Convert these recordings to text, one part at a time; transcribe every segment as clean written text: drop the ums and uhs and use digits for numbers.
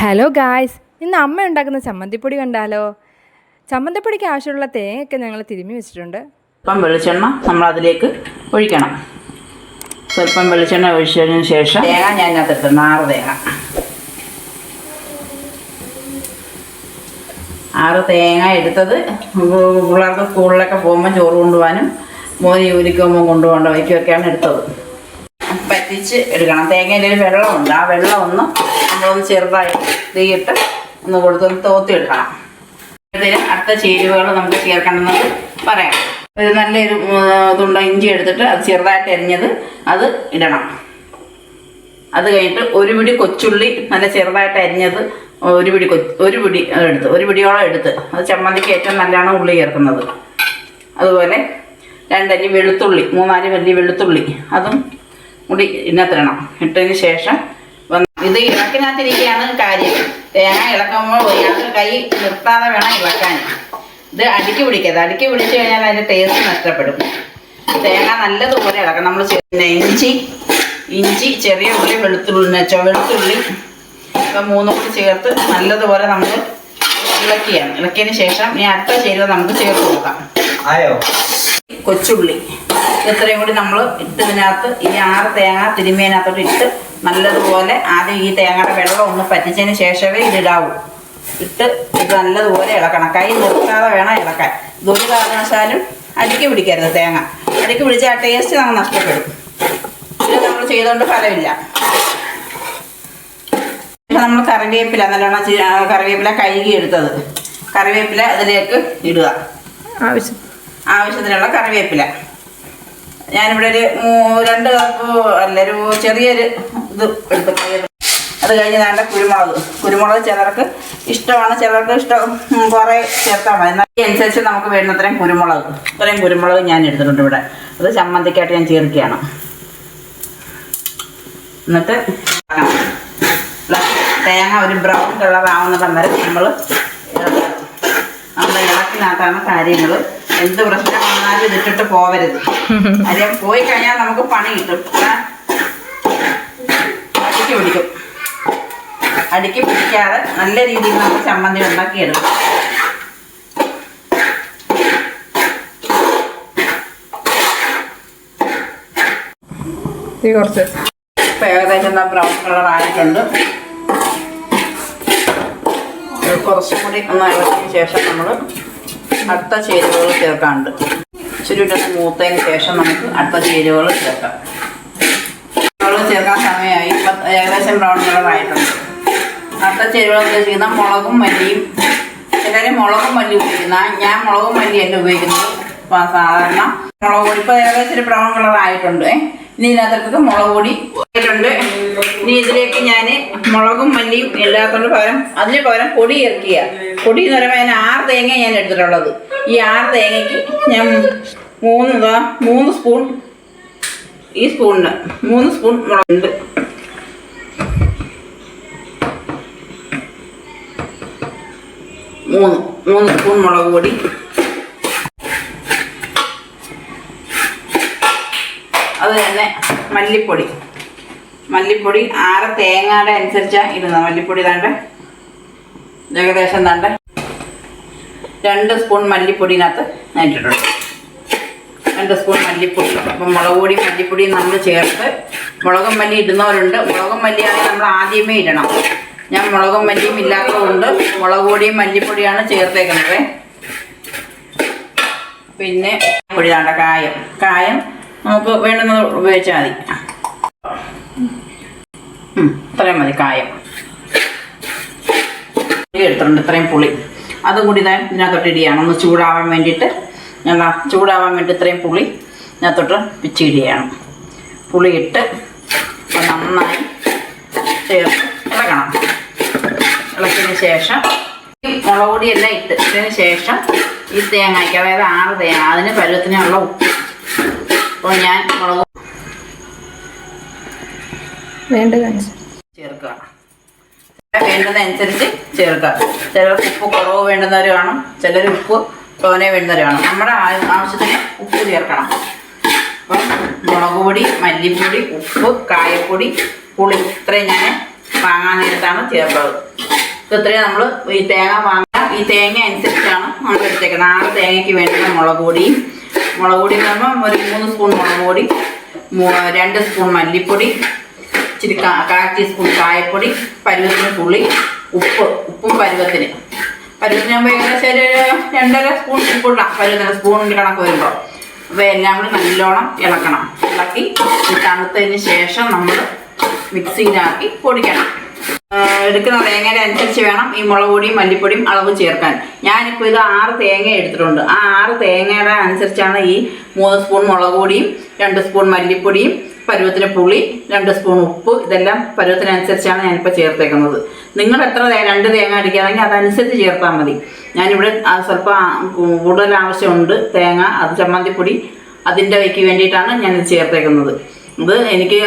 Hello guys, ഇന്ന് അമ്മ ഉണ്ടാക്കുന്ന ചമ്മന്തിപ്പൊടി കണ്ടാലോ? ചമ്മന്തിപ്പൊടിക്ക് ആവശ്യമുള്ള തേങ്ങയൊക്കെ ഞങ്ങൾ തിരുമ്മി വെച്ചിട്ടുണ്ട്. സ്വല്പം വെളിച്ചെണ്ണ നമ്മൾ അതിലേക്ക് ഒഴിക്കണം. സ്വല്പം വെളിച്ചെണ്ണ ഒഴിച്ചതിന് ശേഷം തേങ്ങ ഞാൻ അതിനകത്തിട്ട് 6 തേങ്ങ 6 തേങ്ങ എടുത്തത് പിള്ളേർക്ക് സ്കൂളിലൊക്കെ പോകുമ്പോൾ ചോറ് കൊണ്ടുപോകാനും മോന് ജോലിക്ക് പോകുമ്പോൾ കൊണ്ടുപോകേണ്ട വയ്ക്കൊക്കെയാണ് എടുത്തത്. പറ്റിച്ച് എടുക്കണം. തേങ്ങയിൽ ഒരു വെള്ളമുണ്ട്, ആ വെള്ളം നമ്മളൊന്ന് ചെറുതായി തീയിട്ട് ഒന്ന് കൊടുത്തൊന്ന് തോത്തിയെടുക്കണം. ഇതിന് അടുത്ത ചേരുവകൾ നമുക്ക് ചേർക്കണമെന്നത് പറയാം. ഒരു നല്ലൊരു തുണ്ട ഇഞ്ചി എടുത്തിട്ട് അത് ചെറുതായിട്ട് അരിഞ്ഞത് അത് ഇടണം. അത് കഴിഞ്ഞിട്ട് ഒരു പിടി കൊച്ചുള്ളി നല്ല ചെറുതായിട്ട് അരിഞ്ഞത് ഒരു പിടിയോളം എടുത്ത് അത് ചമ്മന്തിക്ക് ഏറ്റവും നല്ലതാണ് ഉള്ളി ചേർക്കുന്നത്. അതുപോലെ 2 അല്ലി വെളുത്തുള്ളി, 3-4 വലിയ വെളുത്തുള്ളി അതും കൂടി ഇതിനകത്തിടണം. ഇട്ടതിന് ശേഷം ഇത് ഇളക്കിനകത്തിരിക്കുകയാണ് കാര്യം. തേങ്ങ ഇളക്കുമ്പോൾ ഇയാൾക്ക് കൈ നിർത്താതെ വേണം ഇളക്കാൻ. ഇത് അടുക്കി പിടിക്കരുത്. അടുക്കി പിടിച്ചു കഴിഞ്ഞാൽ അതിൻ്റെ ടേസ്റ്റ് നഷ്ടപ്പെടും. തേങ്ങ നല്ലതുപോലെ ഇളക്കണം. നമ്മൾ ഇഞ്ചി ചെറിയ ഉള്ളി വെളുത്തുള്ളി ഇപ്പം 3 കൂടി ചേർത്ത് നല്ലതുപോലെ നമ്മൾ ഇളക്കിയതിന് ശേഷം ഇനി അടുത്ത ചേരുവ നമുക്ക് ചേർത്ത് കൊടുക്കാം. കൊച്ചുള്ളി ഇത്രയും കൂടി നമ്മൾ ഇട്ടതിനകത്ത് ഈ 6 തേങ്ങ തിരുമ്മിയതിനകത്തോട്ട് ഇട്ട് നല്ലതുപോലെ ആദ്യം ഈ തേങ്ങയുടെ വെള്ളം ഒന്ന് പറ്റിച്ചതിന് ശേഷമേ ഇതിടാവൂ. ഇത് നല്ലതുപോലെ ഇളക്കണം. കൈ നിർത്താതെ വേണം ഇളക്കാൻ. ഇതൊരു കാരണവശാലും അടുക്കി പിടിക്കരുത്. തേങ്ങ അടുക്കി പിടിച്ചാൽ ആ ടേസ്റ്റ് നമുക്ക് നഷ്ടപ്പെടും. ഇത് നമ്മൾ ചെയ്തുകൊണ്ട് ഫലമില്ല. ഇപ്പം നമ്മൾ കറിവേപ്പില നല്ലോണം കറിവേപ്പില കഴുകി എടുത്തത് കറിവേപ്പില അതിലേക്ക് ഇടുക. ആവശ്യത്തിനുള്ള കറിവേപ്പില ഞാനിവിടെ ഒരു 2 കപ്പ് അല്ല ഒരു ചെറിയൊരു ഇത് എടുത്ത്. അത് കഴിഞ്ഞ് വേണ്ട കുരുമുളക് ചിലർക്ക് ഇഷ്ടമാണ്, ചിലർക്ക് ഇഷ്ടം കുറേ ചേർത്താൽ മതി. അതിനനുസരിച്ച് നമുക്ക് വേണ്ടത്രയും കുരുമുളക് ഞാൻ എടുത്തിട്ടുണ്ട് ഇവിടെ. അത് ചമ്മന്തിക്കായിട്ട് ഞാൻ ചേർക്കുകയാണ്. എന്നിട്ട് തേങ്ങ ഒരു ബ്രൗൺ കളർ ആവുന്നിടം വരെ നമ്മൾ ഇളക്കിനകത്താണ് കാര്യങ്ങൾ. എന്ത് പ്രശ്നം വന്നാലും ഇതിട്ടിട്ട് പോവരുത്. അതിൽ പോയി കഴിഞ്ഞാൽ നമുക്ക് പണി കിട്ടും. അടുക്കി പിടിക്കാതെ നല്ല രീതിയിൽ നമുക്ക് ചമ്മന്തി ഉണ്ടാക്കിയെടുക്കും. ഇപ്പം ഏകദേശം ബ്രൗൺ കളർ ആയിട്ടുണ്ട്. കുറച്ചും കൂടി ഒന്ന് ഇളക്കിയതിന് ശേഷം നമ്മൾ അടുത്ത ചേരുവകൾ ചേർക്കാനുണ്ട്. ഇച്ചിരി ഇട്ടൊന്ന് മൂത്തതിന് ശേഷം നമുക്ക് അടുത്ത ചേരുവകൾ ചേർക്കാം. ചേർക്കാൻ സമയമായി. ഇപ്പം ഏകദേശം ബ്രൗൺ കളർ ആയിട്ടുണ്ട്. അടുത്ത ചേരുവകൾ ഉദ്ദേശിക്കുന്ന മുളകും മല്ലിയും. ചിലർ മുളകും മല്ലി ഉപയോഗിക്കുന്ന, ഞാൻ മുളകും മല്ലിയല്ല ഉപയോഗിക്കുന്നത്. അപ്പം സാധാരണ മുളക് പൊടി ഇപ്പോൾ ഏകദേശം ബ്രൗൺ കളർ ആയിട്ടുണ്ട്. ഇനി ഇതിനകത്തേക്ക് മുളക് പൊടി ആയിട്ടുണ്ട്. ഇനി ഇതിലേക്ക് ഞാൻ മുളകും മല്ലിയും ഇല്ലാത്തതുകൊണ്ട് അതിന് പകരം പൊടി ചേർക്കുക. പൊടി എന്ന് പറയുമ്പോൾ ഞാൻ 6 തേങ്ങ ഞാൻ എടുത്തിട്ടുള്ളത്. ഈ 6 തേങ്ങയ്ക്ക് ഞാൻ 3 സ്പൂൺ, ഈ സ്പൂണിന് 3 സ്പൂൺ മുളകുണ്ട്. 3 സ്പൂൺ മുളക് പൊടി. അത് തന്നെ മല്ലിപ്പൊടി 6 തേങ്ങയുടെ അനുസരിച്ചാണ് ഇടുന്നത്. മല്ലിപ്പൊടി ഏകദേശം 2 സ്പൂൺ മല്ലിപ്പൊടിനകത്ത് ഇട്ടിട്ടുണ്ട്. 2 സ്പൂൺ മല്ലിപ്പൊടി. അപ്പം മുളക് പൊടി മല്ലിപ്പൊടിയും നമ്മൾ ചേർത്ത് മുളകും മല്ലി ഇടുന്നവരുണ്ട്. മുളകും മല്ലിയാണെങ്കിൽ നമ്മൾ ആദ്യമേ ഇടണം. ഞാൻ മുളകും മല്ലിയും ഇല്ലാത്തതുകൊണ്ട് മുളക് പൊടിയും മല്ലിപ്പൊടിയാണ് ചേർത്തേക്കുന്നത്. പിന്നെ പൊടി കായം നമുക്ക് വേണ്ടുന്നത് ഉപയോഗിച്ചാൽ മതി. ഇത്രയും മതി കായം. എടുത്തിട്ടുണ്ട് ഇത്രയും പുളി. അതുകൂടി ഇതിനകത്തോട്ട് ഇടുകയാണ്. ഒന്ന് ചൂടാവാൻ വേണ്ടിയിട്ട് ഇത്രയും പുളി ഇതിനകത്തോട്ട് പിച്ചിടുകയാണ്. പുളി ഇട്ട് നന്നായി ചേർത്ത് ഇളക്കണം. ഇളക്കിയതിന് ശേഷം ഈ മുളക് പൊടിയെല്ലാം ഇട്ടതിന് ശേഷം ഈ തേങ്ങയ്ക്ക്, അതായത് 6 തേങ്ങ, അതിന് പരുവത്തിനുള്ള ഉപ്പ്. അപ്പോൾ ഞാൻ മുളക് ചേർക്കുക. വേണ്ടതനുസരിച്ച് ചേർക്കുക. ചിലർക്ക് ഉപ്പ് കുറവ് വേണ്ടുന്നവർ കാണും, ചിലർ ഉപ്പ് തോനെ വേണ്ടുന്നവർ കാണും. നമ്മുടെ ആവശ്യത്തിന് ഉപ്പ് ചേർക്കണം. അപ്പം മുളക് പൊടി, മല്ലിപ്പൊടി, ഉപ്പ്, കായപ്പൊടി, പുളി ഇത്രയും ഞാൻ വാങ്ങാൻ നേരത്താണ് ചേർത്തത്. ഇത്രയും നമ്മൾ ഈ തേങ്ങ വാങ്ങാം. ഈ തേങ്ങ അനുസരിച്ചാണ് നമ്മൾ എടുത്തേക്കുന്നത്. 6 തേങ്ങയ്ക്ക് വേണ്ടുന്ന മുളക് പൊടി എന്ന് പറയുമ്പോൾ ഒരു 3 സ്പൂൺ മുളക് പൊടി, 2 സ്പൂൺ മല്ലിപ്പൊടി, ഇച്ചിരി 1/4 ടീസ്പൂൺ കായപ്പൊടി, പരുവത്തിന് പുളി, ഉപ്പും പരുവത്തിന് ഏകദേശം ഒരു 2.5 സ്പൂൺ ഉപ്പിടാം. പരുവത്തിന് സ്പൂണിൻ്റെ കണക്ക് വരുമ്പോൾ എല്ലാം കൂടി നല്ലോണം ഇളക്കി തണുത്തതിന് ശേഷം നമ്മൾ മിക്സിയിലാക്കി പൊടിക്കണം. എടുക്കുന്ന തേങ്ങയുടെ അനുസരിച്ച് വേണം ഈ മുളക് പൊടിയും മല്ലിപ്പൊടിയും അളവ് ചേർക്കാൻ. ഞാനിപ്പോൾ ഇത് 6 തേങ്ങ എടുത്തിട്ടുണ്ട്. ആ 6 തേങ്ങയുടെ അനുസരിച്ചാണ് ഈ 3 സ്പൂൺ മുളക് പൊടിയും 2 സ്പൂൺ മല്ലിപ്പൊടിയും, പരുവത്തിന് പുളി, 2 സ്പൂൺ ഉപ്പ്, ഇതെല്ലാം പരുവത്തിനനുസരിച്ചാണ് ഞാനിപ്പോൾ ചേർത്തേക്കുന്നത്. നിങ്ങൾ എത്ര 2 തേങ്ങ അടിക്കുകയാണെങ്കിൽ അതനുസരിച്ച് ചേർത്താൽ മതി. ഞാനിവിടെ സ്വല്പം കൂടുതൽ ആവശ്യമുണ്ട് തേങ്ങ, അത് ചമ്മന്തിപ്പൊടി അതിൻ്റെ വയ്ക്ക് വേണ്ടിയിട്ടാണ് ഞാനിത് ചേർത്തേക്കുന്നത്. ഇത് എനിക്ക്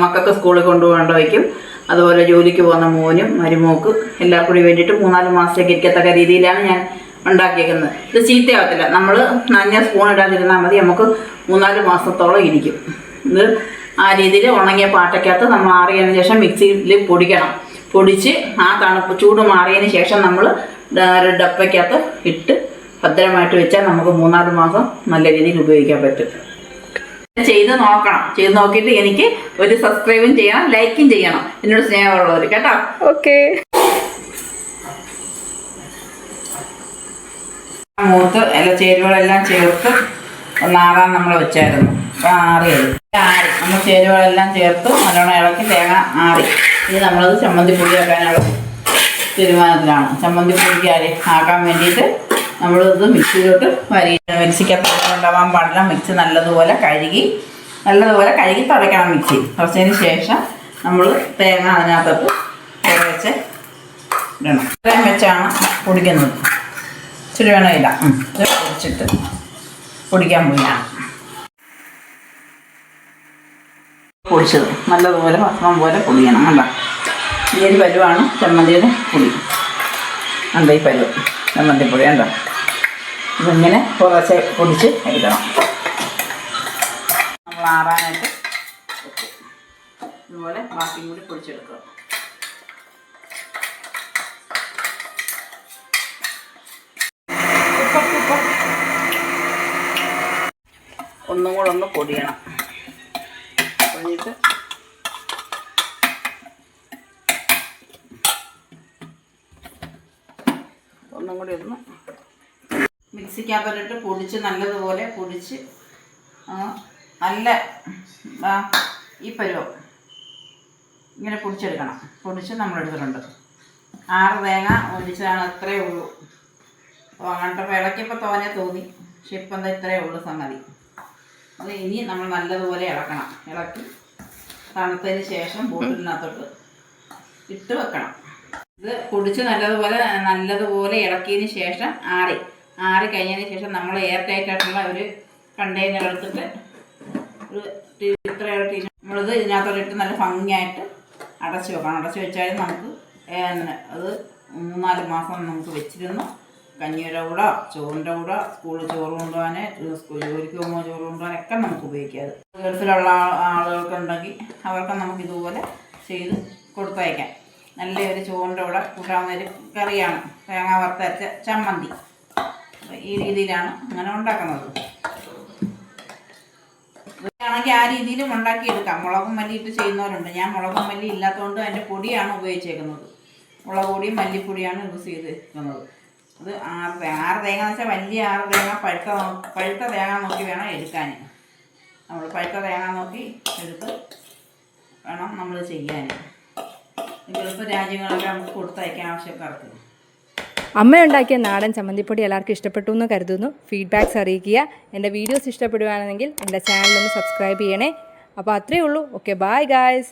മക്കൾക്ക് സ്കൂളിൽ കൊണ്ടുപോകേണ്ട വയ്ക്കും, അതുപോലെ ജോലിക്ക് പോകുന്ന മോനും മരുമോക്ക് എല്ലാവർക്കും കൂടി വേണ്ടിയിട്ട് 3-4 മാസത്തേക്ക് ഇരിക്കത്തക്ക രീതിയിലാണ് ഞാൻ ഉണ്ടാക്കിയേക്കുന്നത്. ഇത് ചീത്തയാവത്തില്ല. നമ്മൾ നനഞ്ഞ സ്പൂൺ ഇടാതിരുന്നാൽ മതി, നമുക്ക് 3-4 മാസത്തോളം ഇരിക്കും. ഇത് ആ രീതിയിൽ ഉണങ്ങിയ പാട്ടയ്ക്കകത്ത് നമ്മൾ ആറിയതിന് ശേഷം മിക്സിയിൽ പൊടിച്ച് ആ ചൂട് മാറിയതിന് ശേഷം നമ്മൾ ഡപ്പയ്ക്കകത്ത് ഇട്ട് ഭദ്രമായിട്ട് വെച്ചാൽ നമുക്ക് 3-4 മാസം നല്ല രീതിയിൽ ഉപയോഗിക്കാൻ പറ്റും. ചെയ്ത് നോക്കിയിട്ട് എനിക്ക് ഒരു സബ്സ്ക്രൈബും ചെയ്യണം, ലൈക്കും ചെയ്യണം, എന്നോട് സ്നേഹമുള്ളവർ കേട്ടോ. ഓക്കെ. മൂത്ത് ചേരുവകളെല്ലാം ചേർത്ത് ഒന്നാറാൻ നമ്മൾ വെച്ചായിരുന്നു. അപ്പം ആറിയത് നമ്മൾ ചേരുവകളെല്ലാം ചേർത്ത് നല്ലോണം ഇളക്കി തേങ്ങ ആറി. ഇനി നമ്മളത് ചമ്മന്തിപ്പൊടി ആക്കാനുള്ള തീരുമാനത്തിലാണ്. ചമ്മന്തിപ്പൊടിക്ക് ആക്കാൻ വേണ്ടിയിട്ട് നമ്മളിത് മിക്സിയിലോട്ട് മിക്സിക്കകത്ത് ഉണ്ടാവാൻ പാടില്ല. മിക്സി നല്ലതുപോലെ കഴുകി തുടയ്ക്കണം. മിക്സി തുടച്ചതിന് ശേഷം നമ്മൾ തേങ്ങ അതിനകത്തോട്ട് കുറച്ച് ഇടണം. ഇത്രയും വെച്ചാണ് പൊടിക്കുന്നത്. ഇച്ചിരി വേണമില്ല, ഇത് പൊടിച്ചിട്ട് പൊടിക്കാൻ പോയാണ് പൊടിച്ചത്. നല്ലതുപോലെ ഭക്ഷണം പോലെ പൊടിയണം. അല്ല, ഈ ഒരു പരുവാണ് ചമ്മന്തിയുടെ പൊടി. അല്ല, ഈ പരുവ് ചമ്മന്തിപ്പൊടി ഉണ്ടോ. ഇതിങ്ങനെ കുറച്ച് പൊടിച്ച് എടുക്കണം. നമ്മൾ ആറാനായിട്ട് ഇതുപോലെ ബാക്കിയും കൂടി പൊടിച്ചെടുക്കുക. ഒന്നും കൂടെ ഒന്ന് പൊടിയണം. പൊടിയിട്ട് ഒന്നും കൂടി ഒന്ന് മിക്സിക്കകത്തോട്ട് പൊടിച്ച് നല്ലതുപോലെ പൊടിച്ച് നല്ല ഈ പരുവം ഇങ്ങനെ പൊടിച്ചെടുക്കണം. പൊടിച്ച് നമ്മളെടുത്തിട്ടുണ്ട്. 6 തേങ്ങ ഒടിച്ചതാണ്. അത്രയേ ഉള്ളൂ. അപ്പോൾ അങ്ങനത്തെ ഇളക്കിയപ്പോൾ തോനെ തോന്നി, പക്ഷെ ഇപ്പം എന്താ ഇത്രയേ ഉള്ളൂ സംഗതി. അത് ഇനി നമ്മൾ നല്ലതുപോലെ ഇളക്കി തണുത്തതിന് ശേഷം ബോട്ടിലിനകത്തോട്ട് ഇട്ട് വെക്കണം. ഇത് പൊടിച്ച് നല്ലതുപോലെ ഇളക്കിയതിന് ശേഷം ആറി കഴിഞ്ഞതിന് ശേഷം നമ്മൾ എയർ ടൈറ്റ് ആയിട്ടുള്ള ഒരു കണ്ടെയ്നർ എടുത്തിട്ട് നമ്മളിത് ഇതിനകത്തോട്ട് ഇട്ട് നല്ല ഭംഗിയായിട്ട് അടച്ചു വെക്കണം. അടച്ചു വെച്ചാൽ നമുക്ക് അത് 3-4 മാസം നമുക്ക് വെച്ചിരുന്നു കഞ്ഞിയുടെ കൂടെ, ചോറിൻ്റെ കൂടെ, സ്കൂളിൽ ചോറ് കൊണ്ടുപോകാൻ, ജോലിക്ക് പോകുമ്പോൾ ചോറ് കൊണ്ടുപോകാനൊക്കെ നമുക്ക് ഉപയോഗിക്കാം. ഗൾഫിലുള്ള ആളുകൾക്കുണ്ടെങ്കിൽ അവർക്ക് നമുക്ക് ഇതുപോലെ ചെയ്ത് കൊടുത്തയക്കാം. നല്ലൊരു ചോറിൻ്റെ കൂടെ കൂട്ടാവുന്നൊരു കറിയാണ് തേങ്ങ വറുത്തരച്ച ചമ്മന്തി. ഈ രീതിയിലാണ് അങ്ങനെ ഉണ്ടാക്കുന്നത്. ഇതാണെങ്കിൽ ആ രീതിയിലും ഉണ്ടാക്കിയെടുക്കാം. മുളകും മല്ലി ഇട്ട് ചെയ്യുന്നവരുണ്ട്. ഞാൻ മുളകും മല്ലി ഇല്ലാത്തതുകൊണ്ട് അതിൻ്റെ പൊടിയാണ് ഉപയോഗിച്ചേക്കുന്നത്. മുളക് പൊടിയും മല്ലിപ്പൊടിയാണ് യൂസ് ചെയ്തിരിക്കുന്നത്. അത് 6 തേങ്ങ എന്ന് വെച്ചാൽ വലിയ 6 തേങ്ങ പഴുത്ത തേങ്ങ നോക്കി വേണം എടുക്കാൻ. നമ്മൾ പഴുത്ത തേങ്ങ നോക്കി എടുത്ത് വേണം നമ്മൾ ചെയ്യാൻ. ഗൾഫ് രാജ്യങ്ങളൊക്കെ നമുക്ക് കൊടുത്തയക്കാൻ ആവശ്യക്കാർക്ക്. അമ്മ ഉണ്ടാക്കിയ നാടൻ ചമ്മന്തിപ്പൊടി എല്ലാവർക്കും ഇഷ്ടപ്പെട്ടു എന്ന് കരുതുന്നു. ഫീഡ്ബാക്ക്സ് അറിയിക്കുക. എൻ്റെ വീഡിയോസ് ഇഷ്ടപ്പെടുകയാണെങ്കിൽ എൻ്റെ ചാനലൊന്ന് സബ്സ്ക്രൈബ് ചെയ്യണേ. അപ്പോൾ അത്രയേ ഉള്ളൂ. Okay, bye guys.